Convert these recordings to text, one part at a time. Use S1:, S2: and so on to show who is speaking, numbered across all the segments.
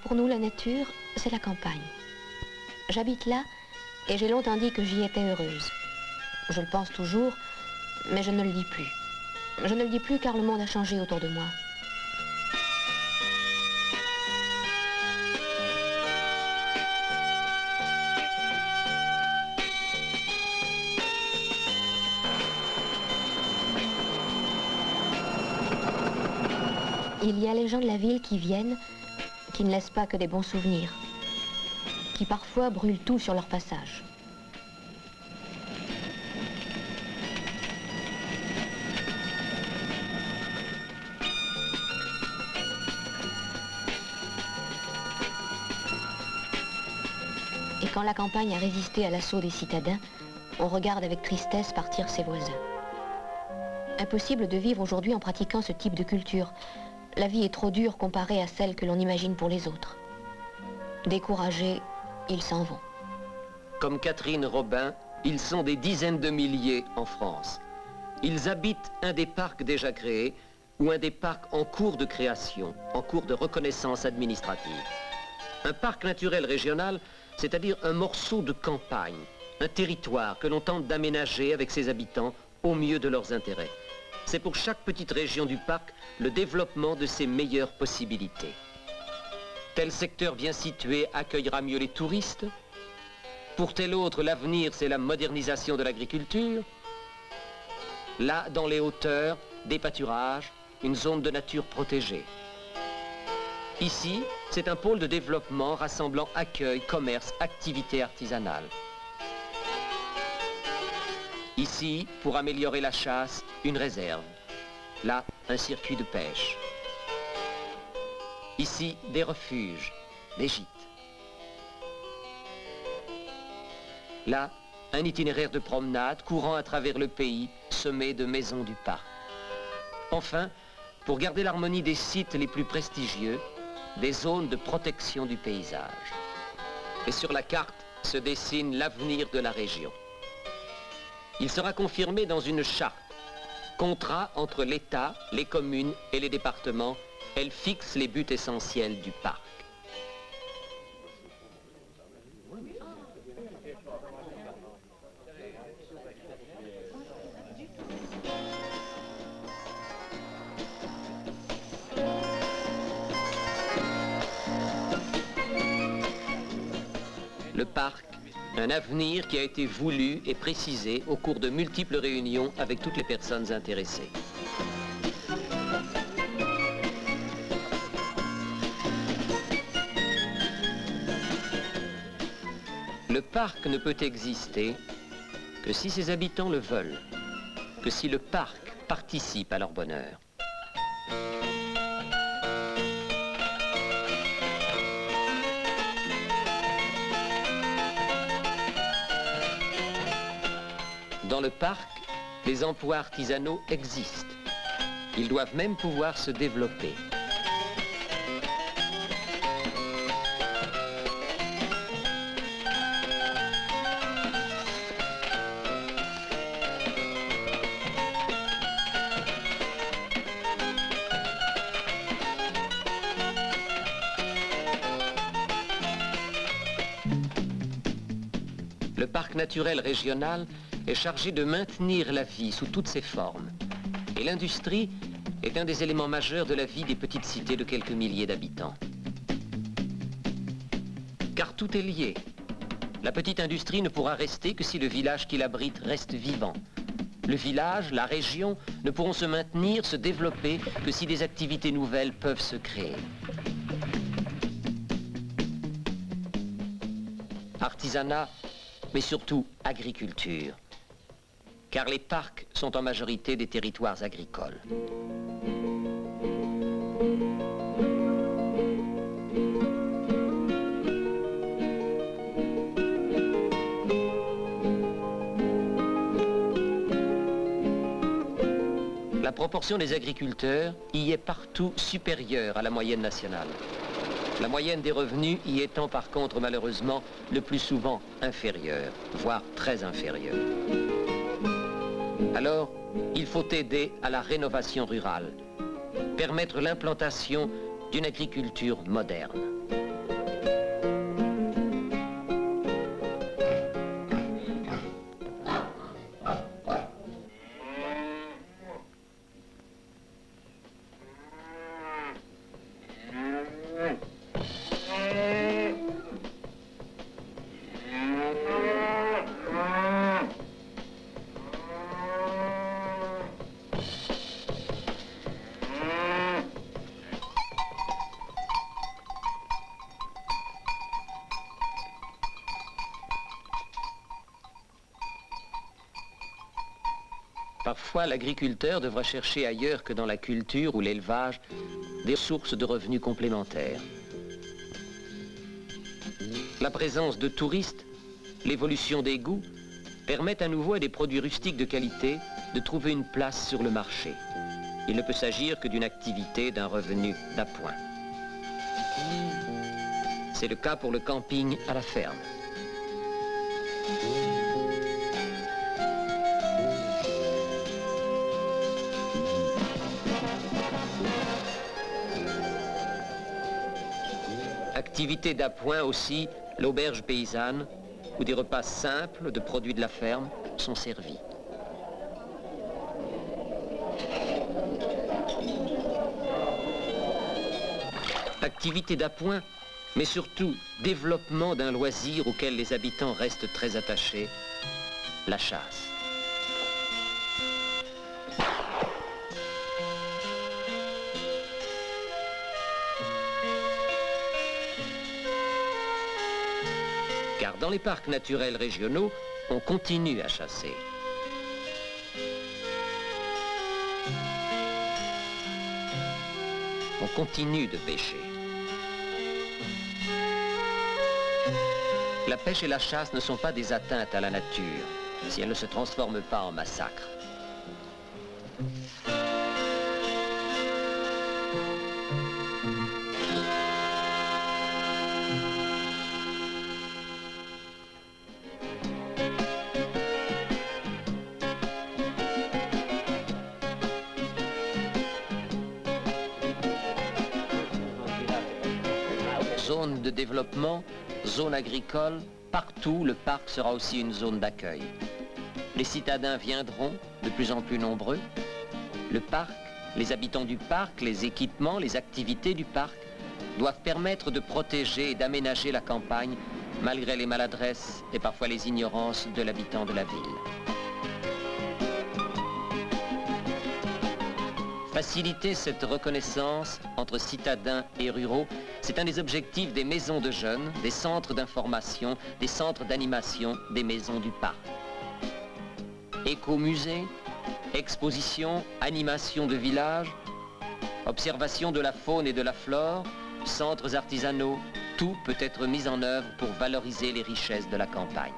S1: pour nous, la nature, c'est la campagne. J'habite là et j'ai longtemps dit que j'y étais heureuse. Je le pense toujours, mais je ne le dis plus. Je ne le dis plus car le monde a changé autour de moi. Il y a les gens de la ville qui viennent, qui ne laissent pas que des bons souvenirs, qui parfois brûlent tout sur leur passage. Et quand la campagne a résisté à l'assaut des citadins, on regarde avec tristesse partir ses voisins. Impossible de vivre aujourd'hui en pratiquant ce type de culture. La vie est trop dure comparée à celle que l'on imagine pour les autres. Découragés, ils s'en vont.
S2: Comme Catherine Robin, ils sont des dizaines de milliers en France. Ils habitent un des parcs déjà créés ou un des parcs en cours de création, en cours de reconnaissance administrative. Un parc naturel régional, c'est-à-dire un morceau de campagne, un territoire que l'on tente d'aménager avec ses habitants au mieux de leurs intérêts. C'est pour chaque petite région du parc le développement de ses meilleures possibilités. Tel secteur bien situé accueillera mieux les touristes. Pour tel autre, l'avenir, c'est la modernisation de l'agriculture. Là, dans les hauteurs, des pâturages, une zone de nature protégée. Ici, c'est un pôle de développement rassemblant accueil, commerce, activités artisanales. Ici, pour améliorer la chasse, une réserve. Là, un circuit de pêche. Ici, des refuges, des gîtes. Là, un itinéraire de promenade courant à travers le pays, semé de maisons du parc. Enfin, pour garder l'harmonie des sites les plus prestigieux, des zones de protection du paysage. Et sur la carte se dessine l'avenir de la région. Il sera confirmé dans une charte. Contrat entre l'État, les communes et les départements. Elle fixe les buts essentiels du parc. Le parc, un avenir qui a été voulu et précisé au cours de multiples réunions avec toutes les personnes intéressées. Le parc ne peut exister que si ses habitants le veulent, que si le parc participe à leur bonheur. Dans le parc, les emplois artisanaux existent. Ils doivent même pouvoir se développer. Le parc naturel régional est chargé de maintenir la vie sous toutes ses formes. Et l'industrie est un des éléments majeurs de la vie des petites cités de quelques milliers d'habitants. Car tout est lié. La petite industrie ne pourra rester que si le village qui l'abrite reste vivant. Le village, la région ne pourront se maintenir, se développer que si des activités nouvelles peuvent se créer. Artisanat, mais surtout agriculture. Car les parcs sont en majorité des territoires agricoles. La proportion des agriculteurs y est partout supérieure à la moyenne nationale. La moyenne des revenus y étant par contre malheureusement le plus souvent inférieure, voire très inférieure. Alors, il faut aider à la rénovation rurale, permettre l'implantation d'une agriculture moderne. Parfois, l'agriculteur devra chercher ailleurs que dans la culture ou l'élevage des sources de revenus complémentaires. La présence de touristes, l'évolution des goûts, permettent à nouveau à des produits rustiques de qualité de trouver une place sur le marché. Il ne peut s'agir que d'une activité, d'un revenu d'appoint. C'est le cas pour le camping à la ferme. Activité d'appoint aussi, l'auberge paysanne, où des repas simples de produits de la ferme sont servis. Activité d'appoint, mais surtout développement d'un loisir auquel les habitants restent très attachés, la chasse. Car dans les parcs naturels régionaux, on continue à chasser. On continue de pêcher. La pêche et la chasse ne sont pas des atteintes à la nature, si elles ne se transforment pas en massacre. Zone de développement, zone agricole, partout le parc sera aussi une zone d'accueil. Les citadins viendront, de plus en plus nombreux. Le parc, les habitants du parc, les équipements, les activités du parc doivent permettre de protéger et d'aménager la campagne malgré les maladresses et parfois les ignorances de l'habitant de la ville. Faciliter cette reconnaissance entre citadins et ruraux, c'est un des objectifs des maisons de jeunes, des centres d'information, des centres d'animation, des maisons du parc. Écomusée, exposition, animation de village, observation de la faune et de la flore, centres artisanaux, tout peut être mis en œuvre pour valoriser les richesses de la campagne.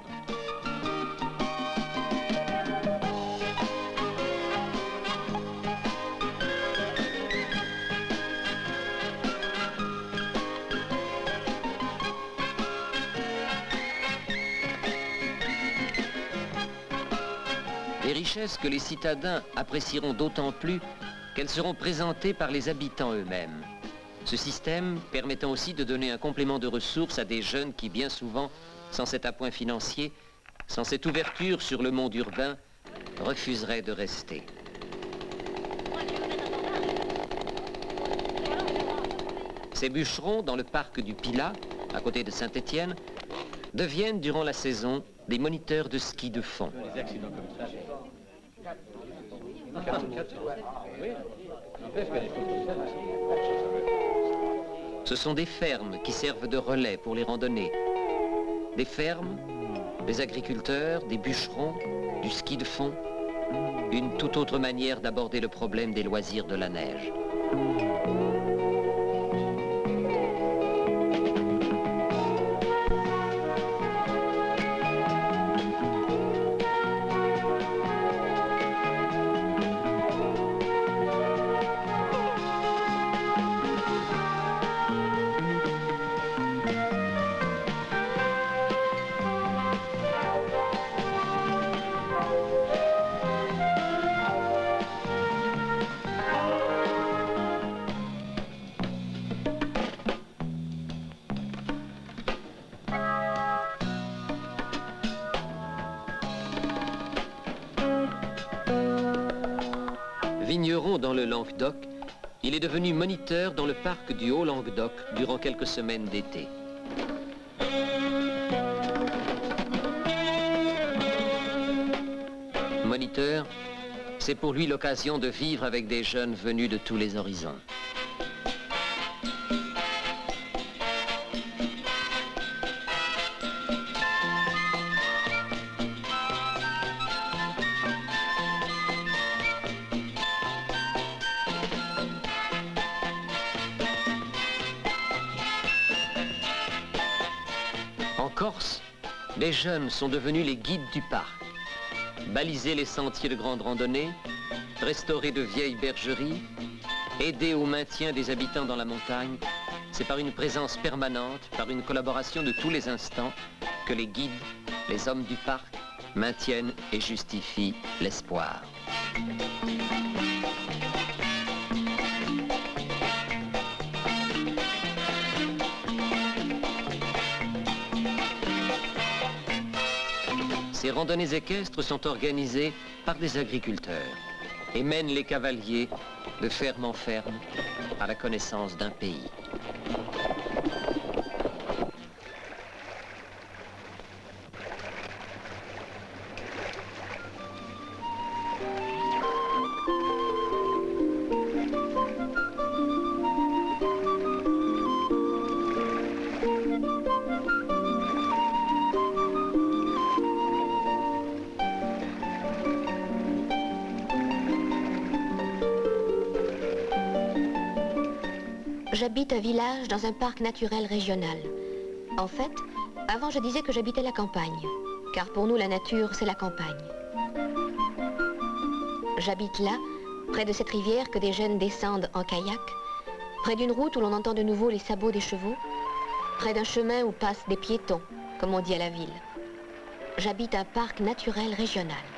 S2: Des richesses que les citadins apprécieront d'autant plus qu'elles seront présentées par les habitants eux-mêmes. Ce système permettant aussi de donner un complément de ressources à des jeunes qui, bien souvent, sans cet appoint financier, sans cette ouverture sur le monde urbain, refuseraient de rester. Ces bûcherons, dans le parc du Pilat, à côté de Saint-Étienne, deviennent, durant la saison, des moniteurs de ski de fond. Ce sont des fermes qui servent de relais pour les randonnées. Des fermes, des agriculteurs, des bûcherons, du ski de fond. Une toute autre manière d'aborder le problème des loisirs de la neige. Vigneron dans le Languedoc, il est devenu moniteur dans le parc du Haut-Languedoc durant quelques semaines d'été. Moniteur, c'est pour lui l'occasion de vivre avec des jeunes venus de tous les horizons. Corse, les jeunes sont devenus les guides du parc. Baliser les sentiers de grande randonnée, restaurer de vieilles bergeries, aider au maintien des habitants dans la montagne, c'est par une présence permanente, par une collaboration de tous les instants, que les guides, les hommes du parc, maintiennent et justifient l'espoir. Ces randonnées équestres sont organisées par des agriculteurs et mènent les cavaliers de ferme en ferme à la connaissance d'un pays.
S1: J'habite un village dans un parc naturel régional. En fait, avant je disais que j'habitais la campagne, car pour nous la nature c'est la campagne. J'habite là, près de cette rivière que des jeunes descendent en kayak, près d'une route où l'on entend de nouveau les sabots des chevaux, près d'un chemin où passent des piétons, comme on dit à la ville. J'habite un parc naturel régional.